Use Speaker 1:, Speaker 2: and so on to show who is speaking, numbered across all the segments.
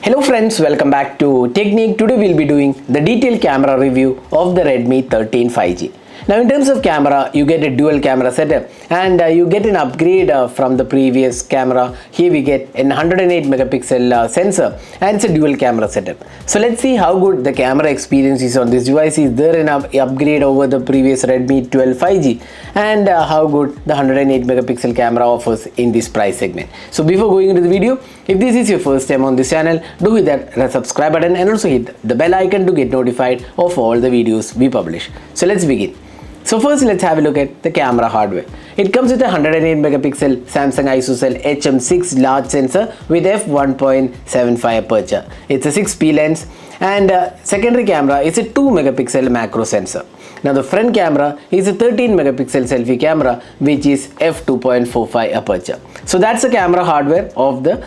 Speaker 1: Hello friends, welcome back to Technique. Today we'll be doing the detailed camera review of the Redmi 13 5G. Now in terms of camera, you get a dual camera setup and you get an upgrade from the previous camera. Here we get a 108 megapixel sensor and it's a dual camera setup. So let's see how good the camera experience is on this device. Is there an upgrade over the previous Redmi 12 5G and how good the 108 megapixel camera offers in this price segment. So before going into the video, if this is your first time on this channel, do hit that subscribe button and also hit the bell icon to get notified of all the videos we publish. So let's begin. So first let's have a look at the camera hardware. It comes with a 108 megapixel Samsung ISOCELL HM6 large sensor with f1.75 aperture. It's a 6p lens and secondary camera is a 2 megapixel macro sensor. Now the front camera is a 13 megapixel selfie camera which is f2.45 aperture. So that's the camera hardware of the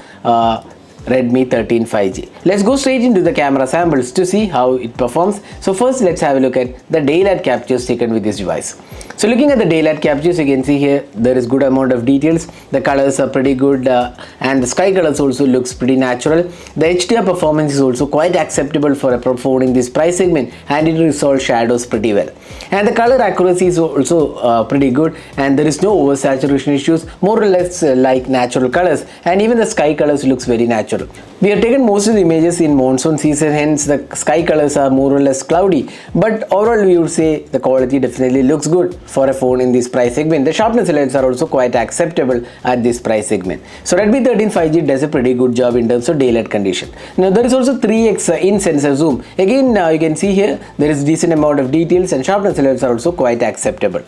Speaker 1: Redmi 13 5G. Let's go straight into the camera samples to see how it performs. So first let's have a look at the daylight captures taken with this device. So looking at the daylight captures, you can see here there is good amount of details. The colors are pretty good and the sky colors also looks pretty natural. The HDR performance is also quite acceptable for a phone in this price segment and it resolves shadows pretty well. And the color accuracy is also pretty good and there is no oversaturation issues, more or less like natural colors, and even the sky colors looks very natural. We have taken most of the images in monsoon season, hence the sky colors are more or less cloudy, but overall we would say the quality definitely looks good for a phone in this price segment. The sharpness levels are also quite acceptable at this price segment. So Redmi 13 5G does a pretty good job in terms of daylight condition. Now there is also 3x in sensor zoom. Again you can see here there is decent amount of details and sharpness levels are also quite acceptable.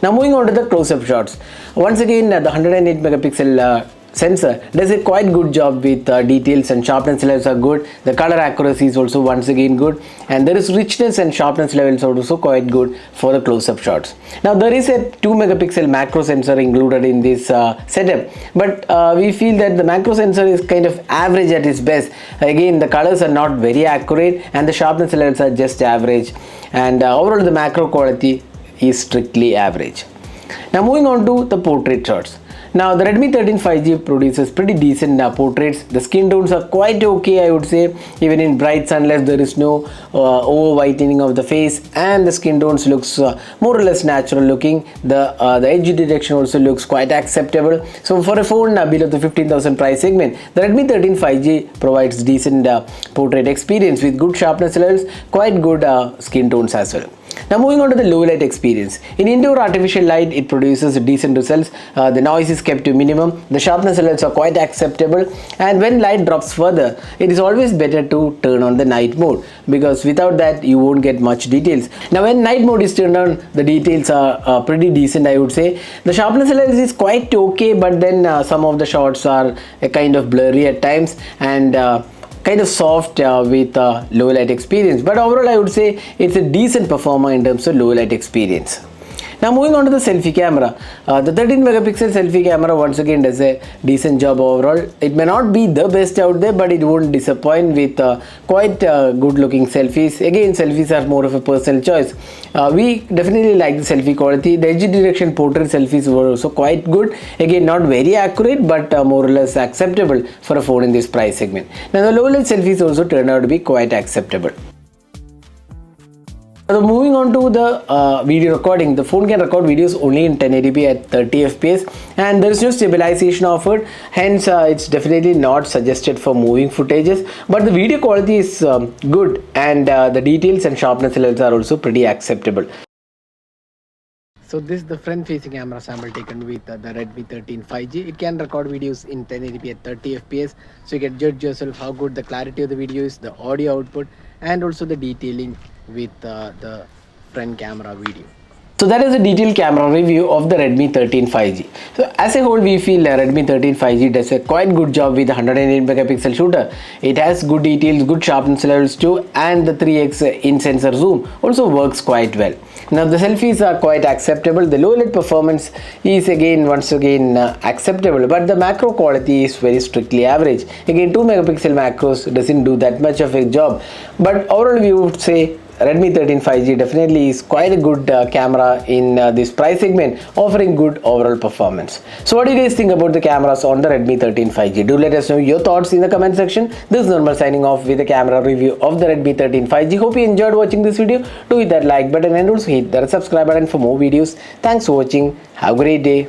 Speaker 1: Now moving on to the close-up shots. Once again the 108 megapixel sensor does a quite good job with details and sharpness levels are good. The color accuracy is also once again good and there is richness and sharpness levels are also quite good for the close-up shots. Now there is a 2 megapixel macro sensor included in this setup, but we feel that the macro sensor is kind of average at its best. Again the colors are not very accurate and the sharpness levels are just average, and overall the macro quality is strictly average. Now moving on to the portrait shots. Now the Redmi 13 5G produces pretty decent portraits. The skin tones are quite okay, I would say. Even in bright sunlight there is no over whitening of the face and the skin tones looks more or less natural looking. The edge detection also looks quite acceptable. So for a phone below the 15,000 price segment, the Redmi 13 5G provides decent portrait experience with good sharpness levels, quite good skin tones as well. Now moving on to the low light experience. In indoor artificial light, it produces decent results. The noise is kept to minimum. The sharpness levels are quite acceptable. And when light drops further, it is always better to turn on the night mode because without that you won't get much details. Now when night mode is turned on, the details are pretty decent, I would say. The sharpness levels is quite okay, but then some of the shots are a kind of blurry at times and kind of soft with low light experience, but overall I would say it's a decent performer in terms of low light experience. Now moving on to the selfie camera. The 13 megapixel selfie camera once again does a decent job overall. It may not be the best out there, but it won't disappoint with quite good looking selfies. Again, selfies are more of a personal choice. We definitely like the selfie quality. The edge detection portrait selfies were also quite good. Again, not very accurate, but more or less acceptable for a phone in this price segment. Now the low light selfies also turned out to be quite acceptable. So moving on to the video recording, the phone can record videos only in 1080p at 30 fps and there is no stabilization offered, hence it's definitely not suggested for moving footages, but the video quality is good and the details and sharpness levels are also pretty acceptable. So this is the front facing camera sample taken with the Redmi 13 5G. It can record videos in 1080p at 30 fps, so you can judge yourself how good the clarity of the video is, the audio output and also the detailing with the front camera video. So that is a detailed camera review of the Redmi 13 5G. So as a whole we feel Redmi 13 5G does a quite good job with the 108 megapixel shooter. It has good details, good sharpness levels too, and the 3x in sensor zoom also works quite well. Now the selfies are quite acceptable. The low light performance is once again acceptable, but the macro quality is very strictly average. Again 2 megapixel macros doesn't do that much of a job, but overall we would say Redmi 13 5G definitely is quite a good camera in this price segment, offering good overall performance. So what do you guys think about the cameras on the Redmi 13 5G? Do let us know your thoughts in the comment section. This is Normal signing off with a camera review of the Redmi 13 5G. Hope you enjoyed watching this video. Do hit that like button and also hit that subscribe button for more videos. Thanks for watching. Have a great day.